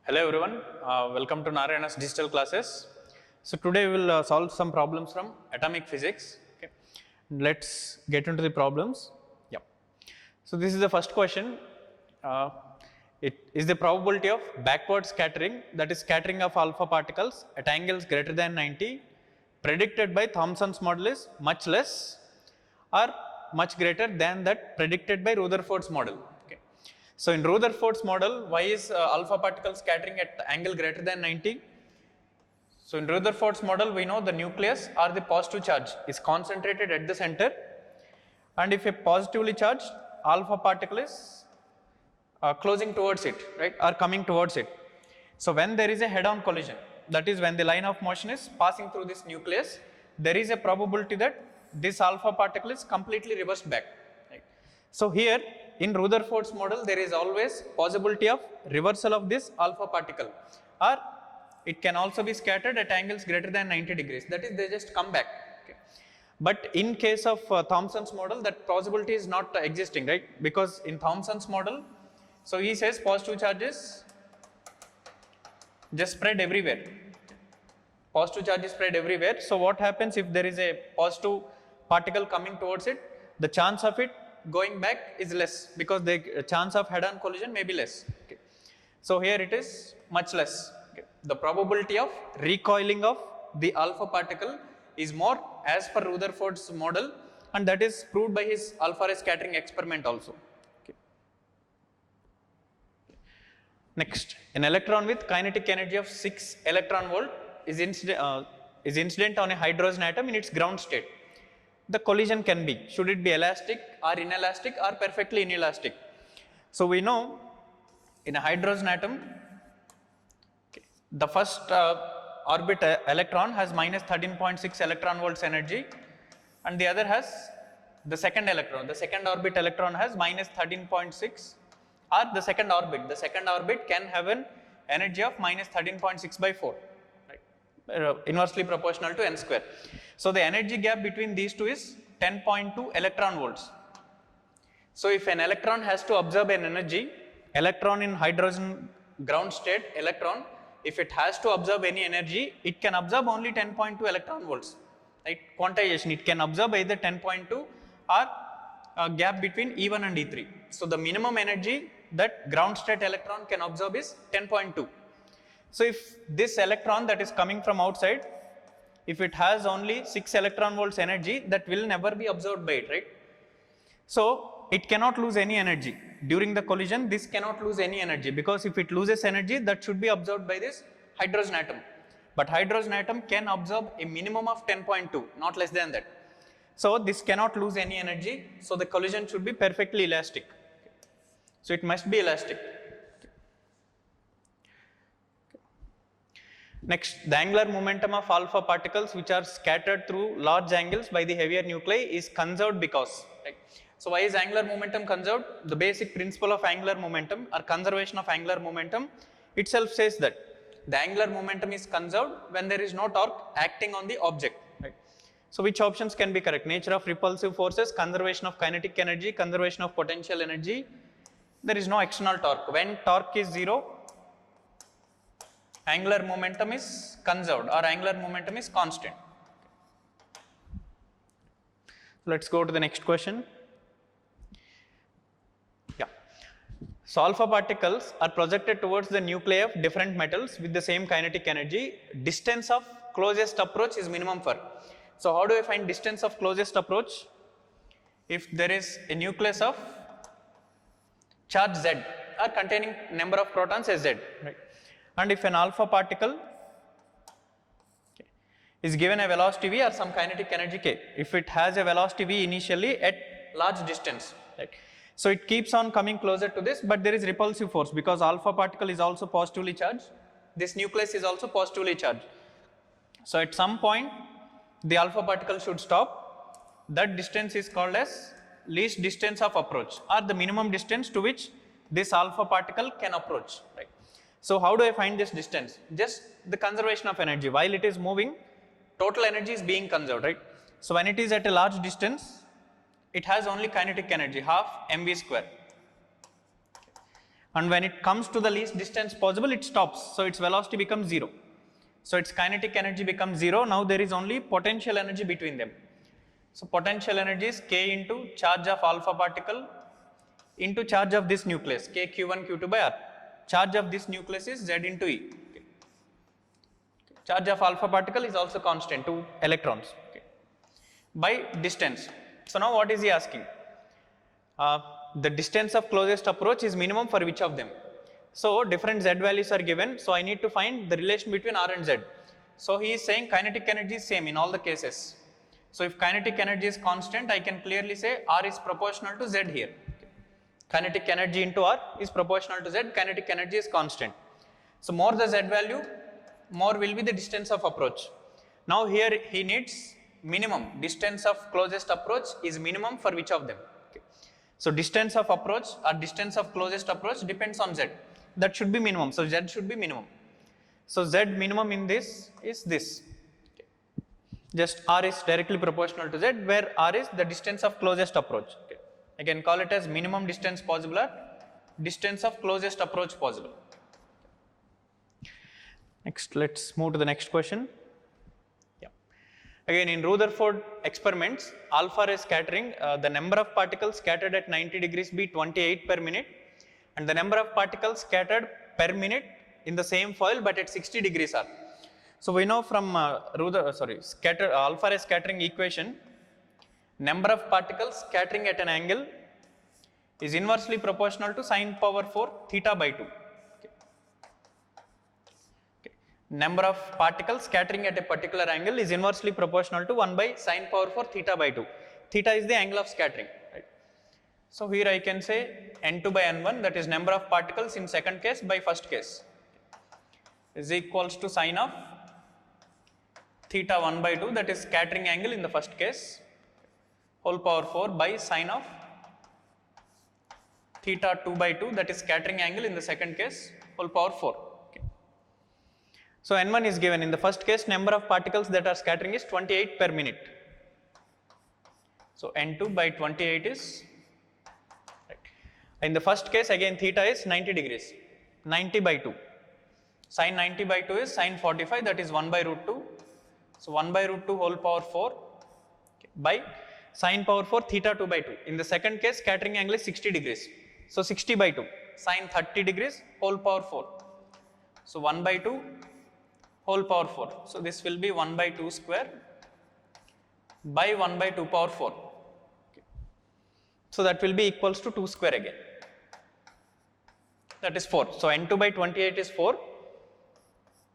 Hello everyone, welcome to Narayana's digital classes. So today we will solve some problems from atomic physics. Okay. Let's get into the problems. Yeah. So this is the first question. It is the probability of backward scattering, that is scattering of alpha particles at angles greater than 90, predicted by Thomson's model is much less or much greater than that predicted by Rutherford's model. Okay. So in Rutherford's model, why is alpha particle scattering at angle greater than 90? So in Rutherford's model, we know the nucleus or the positive charge is concentrated at the center, and if a positively charged alpha particle is closing towards it, right, or coming towards it. So when there is a head-on collision, that is when the line of motion is passing through this nucleus, there is a probability that this alpha particle is completely reversed back. Right? So here in Rutherford's model, there is always possibility of reversal of this alpha particle, or it can also be scattered at angles greater than 90 degrees. That is, they just come back. Okay. But in case of Thomson's model, that possibility is not existing, right? Because in Thomson's model, so he says positive charges just spread everywhere. Positive charges spread everywhere. So what happens if there is a positive particle coming towards it? The chance of it going back is less because the chance of head-on collision may be less. Okay. So here it is much less. Okay. The probability of recoiling of the alpha particle is more as per Rutherford's model, and that is proved by his alpha ray scattering experiment also. Next, an electron with kinetic energy of 6 electron volt is incident on a hydrogen atom in its ground state. The collision can be, should it be elastic or inelastic or perfectly inelastic? So we know in a hydrogen atom, the first orbit electron has minus 13.6 electron volts energy, and the other has the second electron. The second orbit electron has minus 13.6. Or the second orbit can have an energy of minus 13.6 by 4, right? Inversely proportional to n square. So the energy gap between these two is 10.2 electron volts. So if an electron has to absorb an energy, electron in hydrogen ground state electron, if it has to absorb any energy, it can absorb only 10.2 electron volts, right? Quantization, it can absorb either 10.2 or a gap between E1 and E3. So the minimum energy that ground state electron can absorb is 10.2. So if this electron that is coming from outside, if it has only 6 electron volts energy, that will never be absorbed by it, right? So it cannot lose any energy. During the collision, this cannot lose any energy, because if it loses energy, that should be absorbed by this hydrogen atom. But hydrogen atom can absorb a minimum of 10.2, not less than that. So this cannot lose any energy, so the collision should be perfectly elastic. So it must be elastic. Next, the angular momentum of alpha particles which are scattered through large angles by the heavier nuclei is conserved because, right? So why is angular momentum conserved? The basic principle of angular momentum or conservation of angular momentum itself says that the angular momentum is conserved when there is no torque acting on the object. So which options can be correct? Nature of repulsive forces, conservation of kinetic energy, conservation of potential energy. There is no external torque. When torque is 0, angular momentum is conserved or angular momentum is constant. Let's go to the next question. Yeah. So alpha particles are projected towards the nuclei of different metals with the same kinetic energy. Distance of closest approach is minimum for. So how do I find distance of closest approach? If there is a nucleus of charge Z or containing number of protons as Z, right? And if an alpha particle is given a velocity v or some kinetic energy k, if it has a velocity v initially at large distance, right? So it keeps on coming closer to this, but there is repulsive force because alpha particle is also positively charged. This nucleus is also positively charged. So at some point, the alpha particle should stop. That distance is called as least distance of approach, or the minimum distance to which this alpha particle can approach, right? So how do I find this distance? Just the conservation of energy. While it is moving, total energy is being conserved, right? So when it is at a large distance, it has only kinetic energy, half mv square. and when it comes to the least distance possible, it stops. So its velocity becomes 0. So its kinetic energy becomes 0. Now there is only potential energy between them. So potential energy is k into charge of alpha particle into charge of this nucleus, k q1 q2 by r. Charge of this nucleus is z into e. Okay. Charge of alpha particle is also constant, 2 electrons. Okay. By distance. So now what is he asking? The distance of closest approach is minimum for which of them? So different z values are given. So I need to find the relation between r and z. So he is saying kinetic energy is same in all the cases. So if kinetic energy is constant, I can clearly say r is proportional to z here. Okay. Kinetic energy into r is proportional to z. Kinetic energy is constant. So more the z value, more will be the distance of approach. Now here he needs minimum. Distance of closest approach is minimum for which of them? Okay. So distance of approach or distance of closest approach depends on z. That should be minimum. So z should be minimum. So z minimum in this is this. Okay. Just r is directly proportional to z, where r is the distance of closest approach. Okay. I can call it as minimum distance possible or distance of closest approach possible. Next, let's move to the next question. Yeah. Again, in Rutherford experiments, alpha ray scattering, the number of particles scattered at 90 degrees be 28 per minute, and the number of particles scattered per minute in the same foil but at 60 degrees are. So we know from alpha ray scattering equation, number of particles scattering at an angle is inversely proportional to sine power 4 theta by 2. Number of particles scattering at a particular angle is inversely proportional to 1 by sine power 4 theta by 2. Theta is the angle of scattering. Right? So here I can say n2 by n1, that is number of particles in second case by first case, is equals to sine of theta 1 by 2, that is scattering angle in the first case, whole power 4 by sine of theta 2 by 2, that is scattering angle in the second case, whole power 4. So n1 is given. In the first case, number of particles that are scattering is 28 per minute. So n2 by 28 is, right. In the first case, again theta is 90 degrees, 90 by 2. Sine 90 by 2 is sine 45, that is 1 by root 2. So 1 by root 2 whole power 4 by sine power 4 theta 2 by 2. In the second case, scattering angle is 60 degrees. So 60 by 2, sine 30 degrees whole power 4. So 1 by 2 whole power 4. So this will be 1 by 2 square by 1 by 2 power 4. Okay. So that will be equals to 2 square again. That is 4. So n2 by 28 is 4,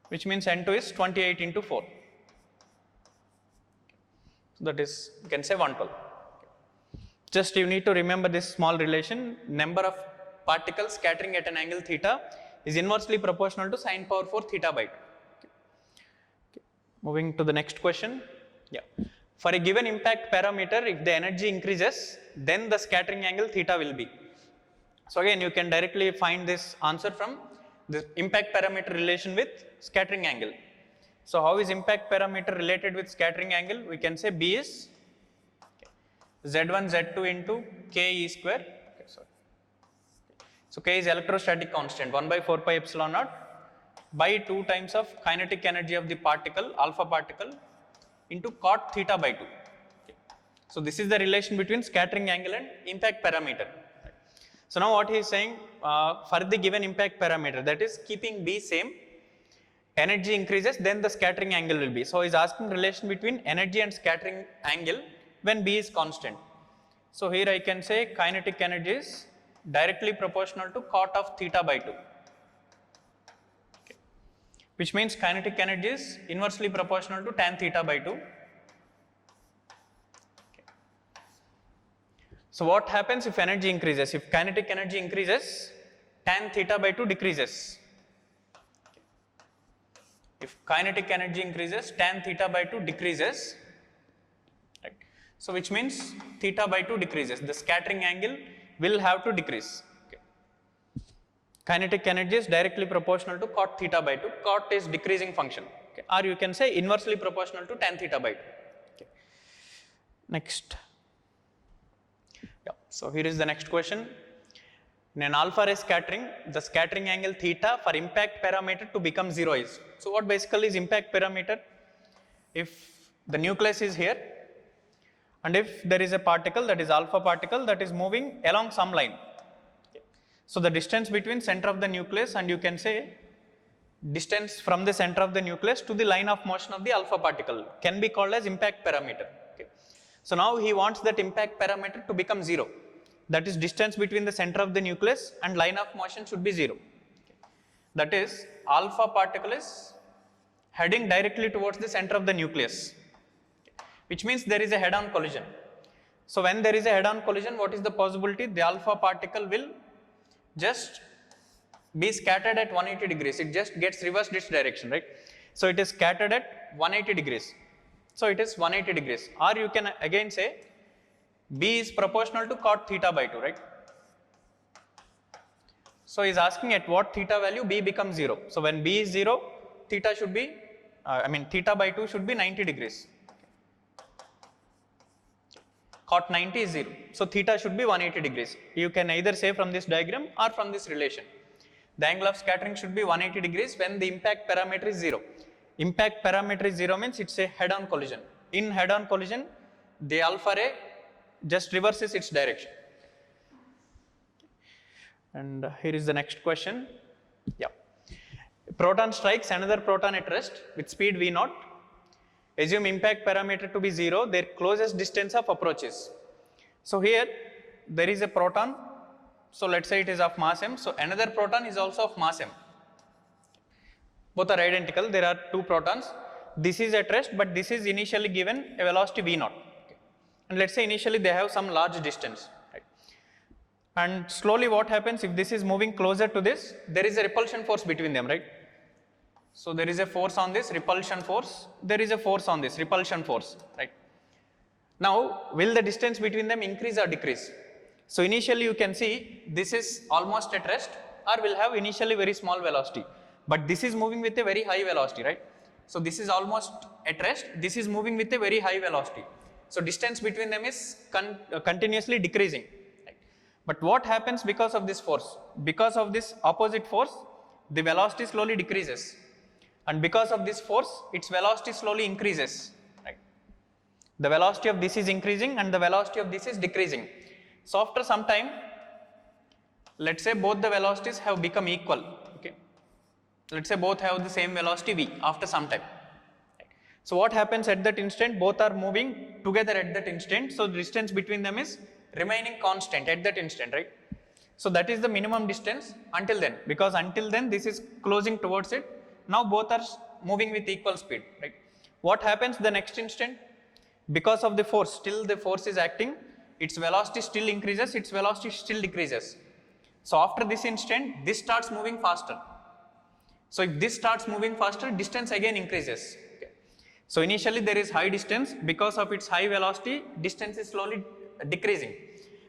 which means n2 is 28 into 4. So that is, you can say 112. Just you need to remember this small relation. Number of particles scattering at an angle theta is inversely proportional to sine power 4 theta by 2. Moving to the next question. Yeah. For a given impact parameter, if the energy increases, then the scattering angle theta will be. So again, you can directly find this answer from the impact parameter relation with scattering angle. So how is impact parameter related with scattering angle? We can say B is Z1 Z2 into K E square. Okay, sorry. So K is electrostatic constant, 1 by 4 pi epsilon naught by 2 times of kinetic energy of the particle, alpha particle, into cot theta by 2. Okay. So this is the relation between scattering angle and impact parameter. Right. So now what he is saying, for the given impact parameter, that is keeping B same, energy increases, then the scattering angle will be. So he is asking relation between energy and scattering angle when B is constant. So here I can say kinetic energy is directly proportional to cot of theta by 2. Which means kinetic energy is inversely proportional to tan theta by 2. Okay. So what happens if energy increases? If kinetic energy increases, tan theta by 2 decreases. Okay. If kinetic energy increases, tan theta by 2 decreases. Right. So which means theta by 2 decreases. The scattering angle will have to decrease. Kinetic energy is directly proportional to cot theta by 2. Cot is decreasing function. Okay. Or you can say inversely proportional to tan theta by 2. Okay. Next. Yeah. So here is the next question. In an alpha ray scattering, the scattering angle theta for impact parameter to become 0 is. So what basically is impact parameter? If the nucleus is here and if there is a particle, that is alpha particle, that is moving along some line. So the distance between center of the nucleus and you can say distance from the center of the nucleus to the line of motion of the alpha particle can be called as impact parameter. Okay. So now he wants that impact parameter to become 0. That is distance between the center of the nucleus and line of motion should be 0. Okay. That is alpha particle is heading directly towards the center of the nucleus, okay, which means there is a head-on collision. So when there is a head-on collision, what is the possibility? The alpha particle will just be scattered at 180 degrees. It just gets reversed its direction, right? So it is scattered at 180 degrees. So it is 180 degrees. Or you can again say B is proportional to cot theta by 2, right? So he is asking at what theta value B becomes 0. So when B is 0, theta should be, theta by 2 should be 90 degrees. Cot 90 is 0. So theta should be 180 degrees. You can either say from this diagram or from this relation. The angle of scattering should be 180 degrees when the impact parameter is 0. Impact parameter is 0 means it's a head-on collision. In head-on collision, the alpha ray just reverses its direction. And here is the next question. Yeah. Proton strikes another proton at rest with speed v0. Assume impact parameter to be 0, their closest distance of approach is. So here there is a proton. So let's say it is of mass m. So another proton is also of mass m. Both are identical. There are two protons. This is at rest, but this is initially given a velocity v0. And let's say initially they have some large distance. Right? And slowly what happens if this is moving closer to this, there is a repulsion force between them, right? So there is a force on this, repulsion force. There is a force on this, repulsion force, right? Now, will the distance between them increase or decrease? So initially you can see this is almost at rest or will have initially very small velocity. But this is moving with a very high velocity, right? So this is almost at rest. This is moving with a very high velocity. So distance between them is continuously decreasing. Right? But what happens because of this force? Because of this opposite force, the velocity slowly decreases. And because of this force, its velocity slowly increases. Right? The velocity of this is increasing and the velocity of this is decreasing. So after some time, let's say both the velocities have become equal. Okay? Let's say both have the same velocity v after some time. So what happens at that instant? Both are moving together at that instant. So the distance between them is remaining constant at that instant, right? So that is the minimum distance until then, because until then this is closing towards it. Now both are moving with equal speed, right? What happens the next instant? Because of the force, still the force is acting, its velocity still increases, its velocity still decreases. So after this instant, this starts moving faster. So if this starts moving faster, distance again increases. So initially there is high distance. Because of its high velocity, distance is slowly decreasing.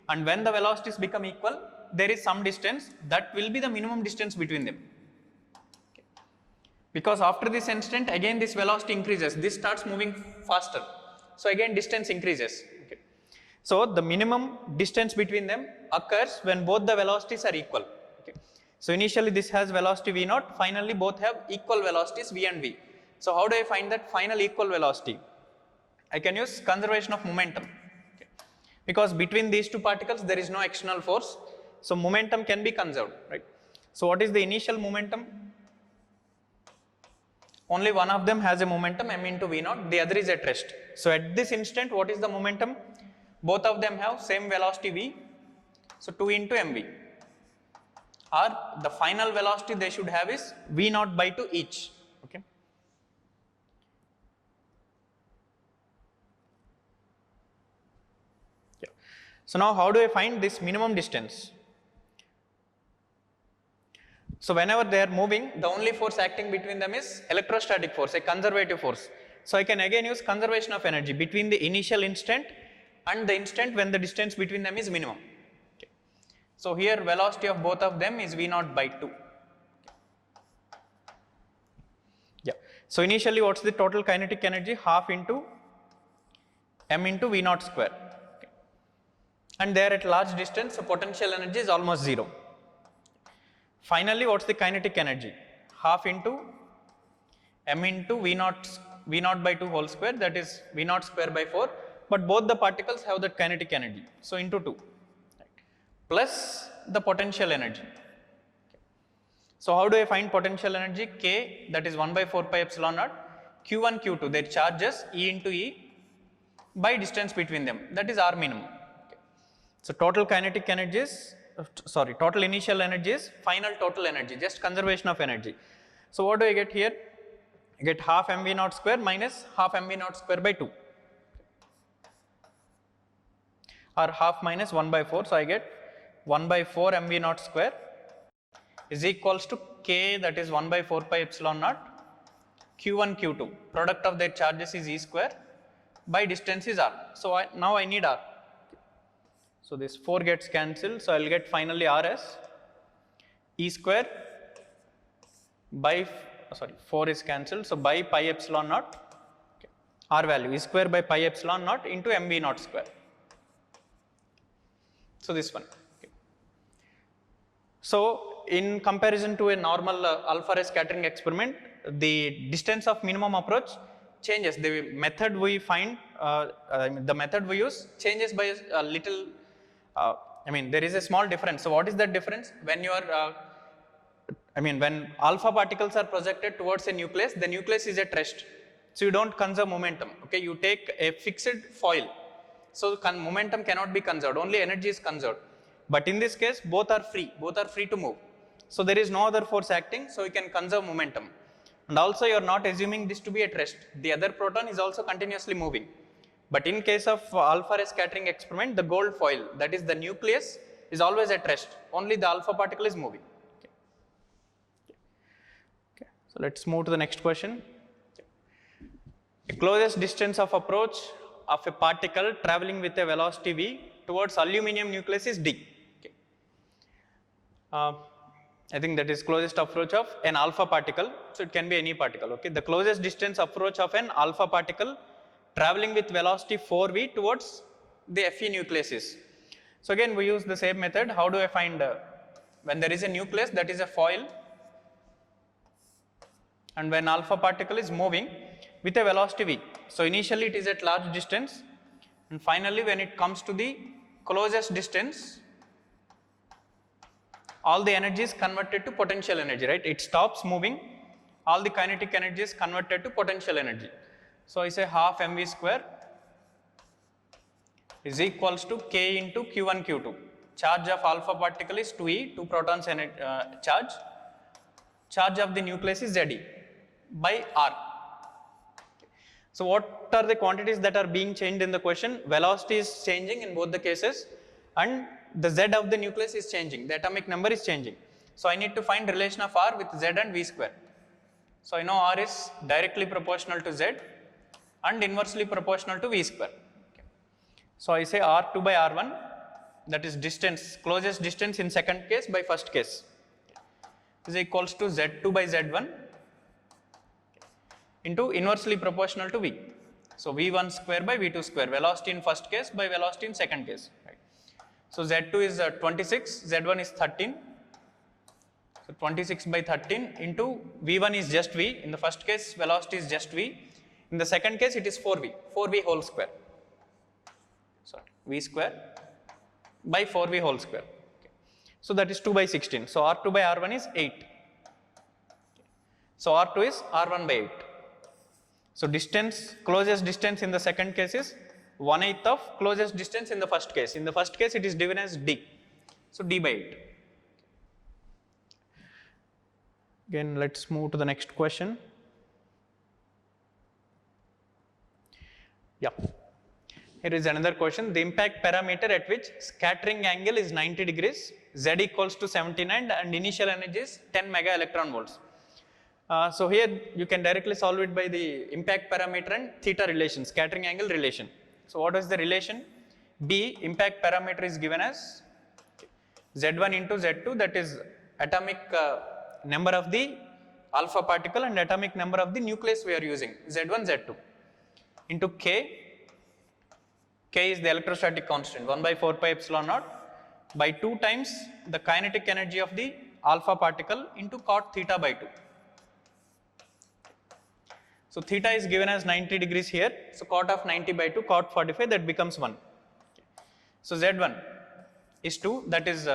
And when the velocities become equal, there is some distance that will be the minimum distance between them. Okay. Because after this instant, again this velocity increases. This starts moving faster. So again distance increases. Okay. So the minimum distance between them occurs when both the velocities are equal. Okay. So initially this has velocity v0. Finally both have equal velocities v and v. So how do I find that final equal velocity? I can use conservation of momentum. Okay. Because between these two particles there is no external force. So momentum can be conserved, right? So what is the initial momentum? Only one of them has a momentum m into v0, the other is at rest. So at this instant, what is the momentum? Both of them have same velocity v, so 2 into mv. Or the final velocity they should have is v0 by 2 each. Okay. So now how do I find this minimum distance? So whenever they are moving, the only force acting between them is electrostatic force, a conservative force. So I can again use conservation of energy between the initial instant and the instant when the distance between them is minimum. Okay. So here velocity of both of them is v0 by 2. Yeah. So initially what's the total kinetic energy? Half into m into v0 square. And they are at large distance, so potential energy is almost 0. Finally, what's the kinetic energy? Half into m into v naught by 2 whole square, that is v naught square by 4, but both the particles have that kinetic energy, so into 2, right, plus the potential energy. So how do I find potential energy? K, that is 1 by 4 pi epsilon naught, q1 q2, their charges E into E by distance between them, that is R minimum. Okay. So total kinetic energy is, total initial energy is final total energy, just conservation of energy. So what do I get here? I get half mv naught square minus half mv naught square by 2, or half minus 1 by 4. So I get 1 by 4 mv naught square is equals to k, that is 1 by 4 pi epsilon naught q1 q2, product of their charges is E square by distance is R. So now I need R. So this 4 gets cancelled, so I will get finally R as E square by, 4 is cancelled, so by pi epsilon naught, okay, R value E square by pi epsilon naught into mv naught square. So this one. Okay. So in comparison to a normal alpha ray scattering experiment, the distance of minimum approach changes. The method we find, the method we use changes by a little, there is a small difference. So what is that difference? When you are, when alpha particles are projected towards a nucleus, the nucleus is at rest. So you don't conserve momentum. Okay, you take a fixed foil. So momentum cannot be conserved, only energy is conserved. But in this case, both are free to move. So there is no other force acting, so you can conserve momentum. And also you are not assuming this to be at rest. The other proton is also continuously moving. But in case of alpha ray scattering experiment, the gold foil, that is the nucleus, is always at rest. Only the alpha particle is moving. Okay. So let's move to the next question. The closest distance of approach of a particle traveling with a velocity v towards aluminum nucleus is d. Okay. I think that is closest approach of an alpha particle, so it can be any particle. Okay, the closest distance approach of an alpha particle traveling with velocity 4v towards the Fe nucleus is. So again we use the same method. How do I find, when there is a nucleus, that is a foil, and when alpha particle is moving with a velocity v. So initially it is at large distance, and finally when it comes to the closest distance, all the energy is converted to potential energy, right? It stops moving, all the kinetic energy is converted to potential energy. So I say half mv square is equals to k into q1 q2. Charge of alpha particle is 2e, 2 protons charge. Charge of the nucleus is Ze by R. So what are the quantities that are being changed in the question? Velocity is changing in both the cases, and the Z of the nucleus is changing, the atomic number is changing. So I need to find relation of R with Z and V square. So I know R is directly proportional to Z and inversely proportional to V square. Okay. So I say R2 by R1, that is distance, closest distance in second case by first case, is equals to Z2 by Z1 into inversely proportional to V. So V1 square by V2 square, velocity in first case by velocity in second case. Right. So Z2 is 26, Z1 is 13. So 26 by 13 into V1 is just V. In the first case, velocity is just V. In the second case, it is 4V, 4V whole square. Sorry, V square by 4V whole square. Okay. So that is 2 by 16. So R2 by R1 is 8. So R2 is R1 by 8. So distance, closest distance in the second case is 1/8 of closest distance in the first case. In the first case, it is given as d. So d by 8. Again, let's move to the next question. Yeah. Here is another question. The impact parameter at which scattering angle is 90 degrees, Z equals to 79, and initial energy is 10 mega electron volts. So here you can directly solve it by the impact parameter and theta relation, scattering angle relation. So what is the relation? B, impact parameter is given as Z1 into Z2, that is atomic number of the alpha particle and atomic number of the nucleus we are using, Z1, Z2, into K. K is the electrostatic constant, 1 by 4 pi epsilon naught, by 2 times the kinetic energy of the alpha particle into cot theta by 2. So theta is given as 90 degrees here. So cot of 90 by 2, cot 45, that becomes 1. So Z1 is 2, that is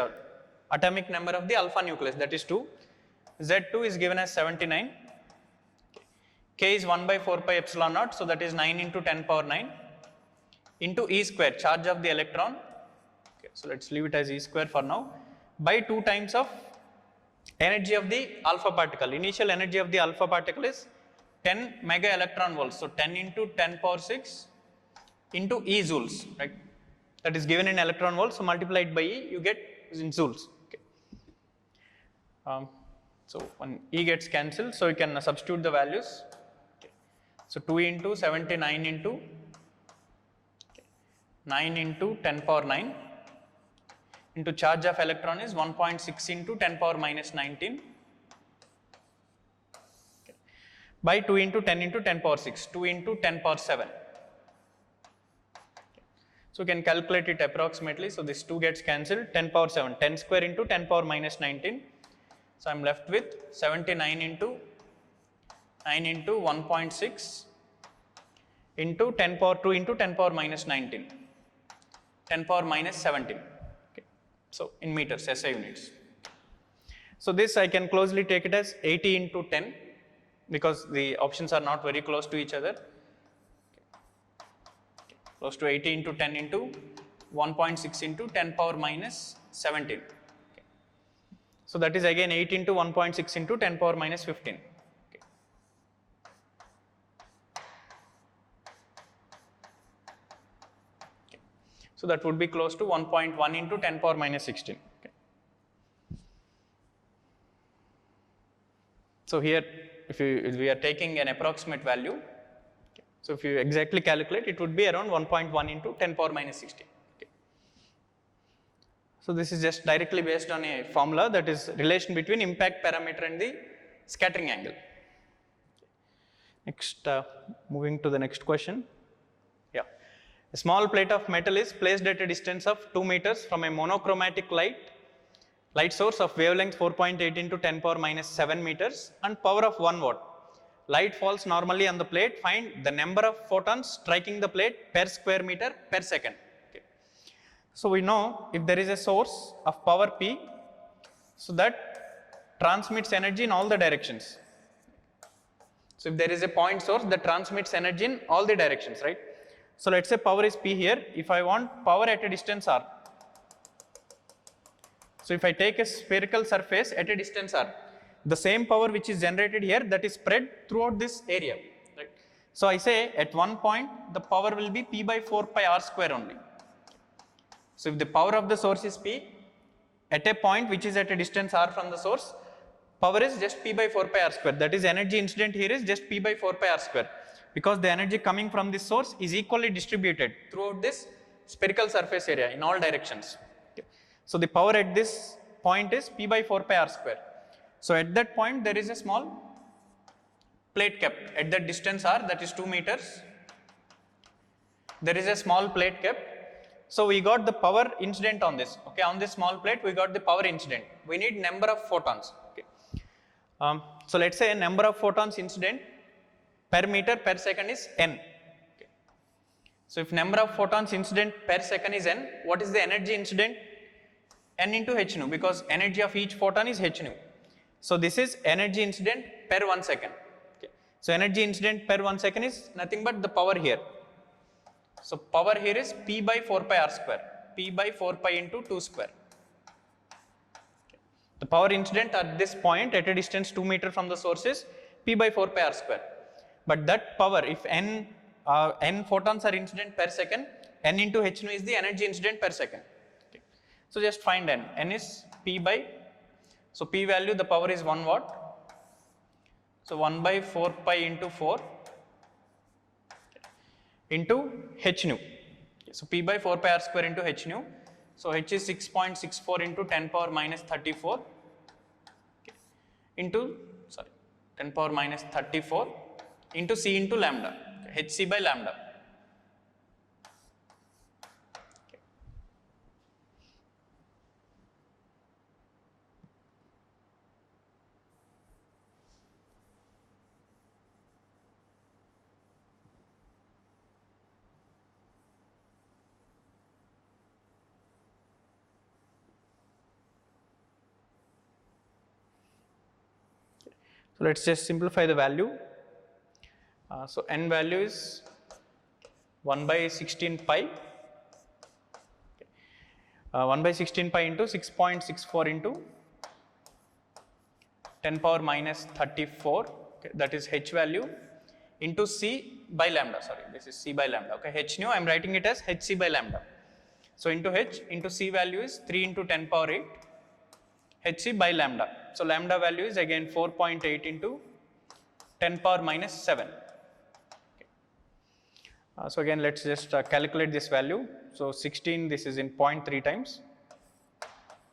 atomic number of the alpha nucleus, that is 2. Z2 is given as 79. K is 1 by 4 pi epsilon naught, so that is 9 into 10 power 9 into E square, charge of the electron. Okay, so let's leave it as E square for now, by 2 times of energy of the alpha particle. Initial energy of the alpha particle is 10 mega electron volts, so 10 into 10 power 6 into E joules, right? That is given in electron volts, so multiplied by E, you get in joules. Okay. So when E gets cancelled, so you can substitute the values. Okay. So 2 into 79 into 9 into 10 power 9 into charge of electron is 1.6 into 10 power minus 19 by 2 into 10 into 10 power 6, 2 into 10 power 7. So you can calculate it approximately. So this 2 gets cancelled, 10 power 7, 10 square into 10 power minus 19. So I am left with 79 into 9 into 1.6 into 10 power 2 into 10 power minus 19, 10 power minus 17. Okay. So in meters, SI units. So this I can closely take it as 80 into 10 because the options are not very close to each other. Close to 80 into 10 into 1.6 into 10 power minus 17. Okay. So that is again 8 into 1.6 into 10 power minus 15. Okay. Okay. So that would be close to 1.1 into 10 power minus 16. Okay. So here if we are taking an approximate value, so if you exactly calculate, it would be around 1.1 into 10 power minus 16. Okay. So this is just directly based on a formula, that is relation between impact parameter and the scattering angle. Next, moving to the next question. Yeah, a small plate of metal is placed at a distance of 2 meters from a monochromatic light source of wavelength 4.8 into 10 power minus 7 meters and power of 1 watt. Light falls normally on the plate. Find the number of photons striking the plate per square meter per second. Okay. So we know if there is a source of power P, so that transmits energy in all the directions. So if there is a point source that transmits energy in all the directions, right? So let's say power is P here. If I want power at a distance R, so if I take a spherical surface at a distance R, the same power which is generated here, that is spread throughout this area, right? So I say at one point the power will be P by 4 pi R square only. So if the power of the source is P, at a point which is at a distance R from the source, power is just P by 4 pi R square. That is energy incident here is just P by 4 pi R square, because the energy coming from this source is equally distributed throughout this spherical surface area in all directions. Okay. So the power at this point is P by 4 pi R square. So at that point there is a small plate kept at that distance R, that is 2 meters. There is a small plate kept. So we got the power incident on this. Okay, on this small plate we got the power incident. We need number of photons. Okay. So let's say a number of photons incident per meter per second is n. Okay. So if number of photons incident per second is n, what is the energy incident? N into h nu, because energy of each photon is h nu. So this is energy incident per 1 second. Okay. So energy incident per 1 second is nothing but the power here. So power here is P by 4 pi R square, P by 4 pi into 2 square. Okay. The power incident at this point at a distance 2 meter from the source is P by 4 pi R square. But that power, if n photons are incident per second, n into h nu is the energy incident per second. Okay. So just find n. N is P by, so P value, the power is 1 watt. So 1 by 4 pi into 4 into h nu. So P by 4 pi R square into h nu. So h is 6.64 into 10 power minus 34 into, 10 power minus 34 into C into lambda, hc by lambda. So let's just simplify the value. So n value is 1 by 16 pi. 1 by 16 pi into 6.64 into 10 power minus 34, okay, that is h value into c by lambda, sorry, this is c by lambda, okay, h nu I am writing it as hc by lambda. So into h into c value is 3 into 10 power 8 hc by lambda. So lambda value is again 4.8 into 10 power minus 7. Okay. So again let's just calculate this value. So 16, this is in 0.3 times.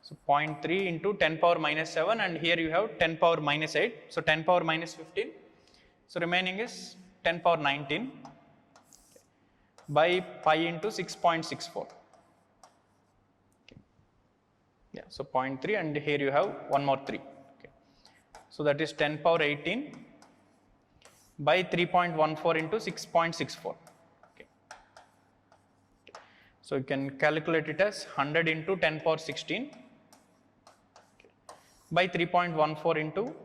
So 0.3 into 10 power minus 7, and here you have 10 power minus 8. So 10 power minus 15. So remaining is 10 power 19 by pi into 6.64. Okay. Yeah, so 0.3, and here you have one more 3. Okay. So that is 10 power 18 by 3.14 into 6.64. Okay. So you can calculate it as 100 into 10 power 16 by 3.14 into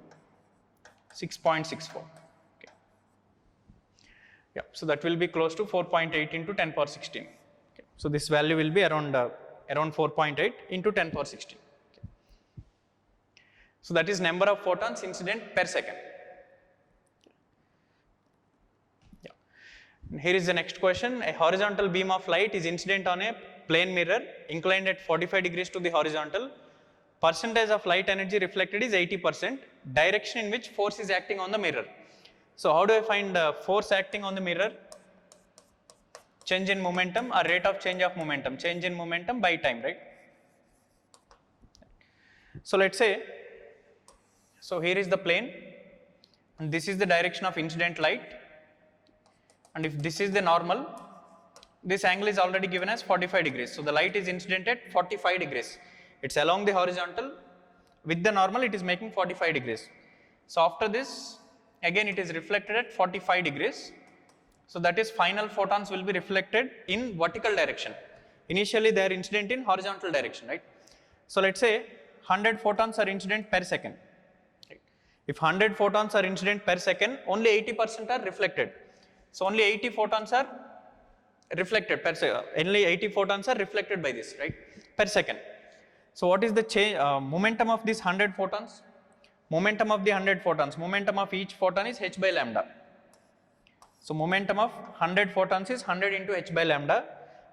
6.64. Okay. Yeah, so that will be close to 4.8 into 10 power 16. Okay. So this value will be around 4.8 into 10 power 16. Okay. So that is number of photons incident per second. Yeah. And here is the next question. A horizontal beam of light is incident on a plane mirror inclined at 45 degrees to the horizontal. Percentage of light energy reflected is 80%. Direction in which force is acting on the mirror. So how do I find force acting on the mirror? Change in momentum or rate of change of momentum. Change in momentum by time, right? So let's say, so here is the plane, and this is the direction of incident light, and if this is the normal, this angle is already given as 45 degrees. So the light is incident at 45 degrees. It's along the horizontal. With the normal, it is making 45 degrees. So after this, again it is reflected at 45 degrees. So that is final photons will be reflected in vertical direction. Initially they are incident in horizontal direction, right? So let's say 100 photons are incident per second. Right? If 100 photons are incident per second, only 80% are reflected. So only 80 photons are reflected per second. Only 80 photons are reflected by this, right? Per second. So what is the momentum of these 100 photons? Momentum of the 100 photons, momentum of each photon is h by lambda. So momentum of 100 photons is 100 into h by lambda,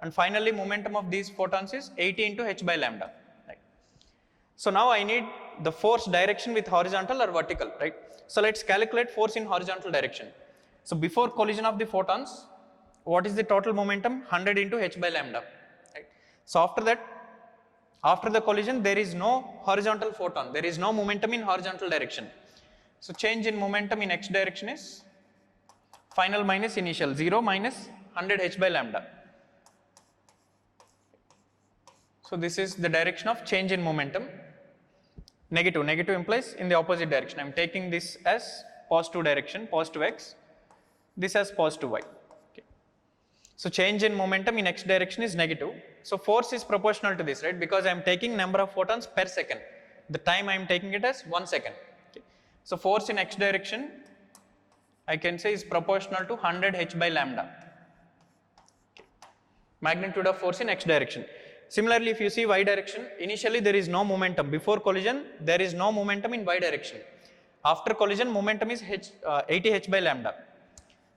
and finally momentum of these photons is 80 into h by lambda. Right? So now I need the force direction with horizontal or vertical, right? So let's calculate force in horizontal direction. So before collision of the photons, what is the total momentum? 100 into h by lambda. Right? So after that, after the collision, there is no horizontal photon, there is no momentum in horizontal direction. So change in momentum in x direction is final minus initial, 0 minus 100 h by lambda. So this is the direction of change in momentum. Negative, negative implies in the opposite direction. I am taking this as positive direction, positive x, this as positive y. So change in momentum in x direction is negative. So force is proportional to this, right? Because I am taking number of photons per second. The time I am taking it as 1 second. Okay. So force in x direction, I can say is proportional to 100 h by lambda. Okay. Magnitude of force in x direction. Similarly, if you see y direction, initially there is no momentum. Before collision, there is no momentum in y direction. After collision, momentum is 80 h by lambda.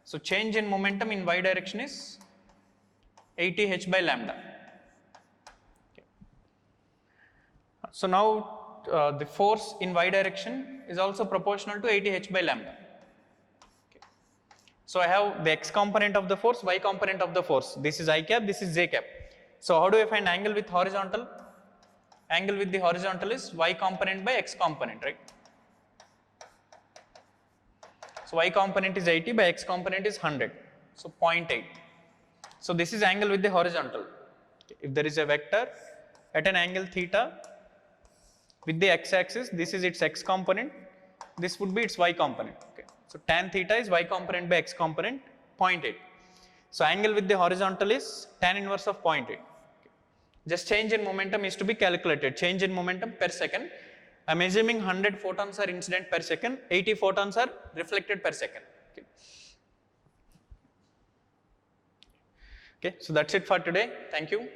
So change in momentum in y direction is 80 h by lambda. Okay. So now the force in y direction is also proportional to 80 h by lambda. Okay. So I have the x component of the force, y component of the force. This is I cap, this is j cap. So how do I find angle with horizontal? Angle with the horizontal is y component by x component, right? So y component is 80 by x component is 100. So 0.8. So this is angle with the horizontal. If there is a vector at an angle theta with the x axis, this is its x component, this would be its y component. Okay. So tan theta is y component by x component, 0.8. So angle with the horizontal is tan inverse of 0.8. Okay. Just change in momentum is to be calculated, change in momentum per second, I'm assuming 100 photons are incident per second, 80 photons are reflected per second. Okay. Okay, so that's it for today. Thank you.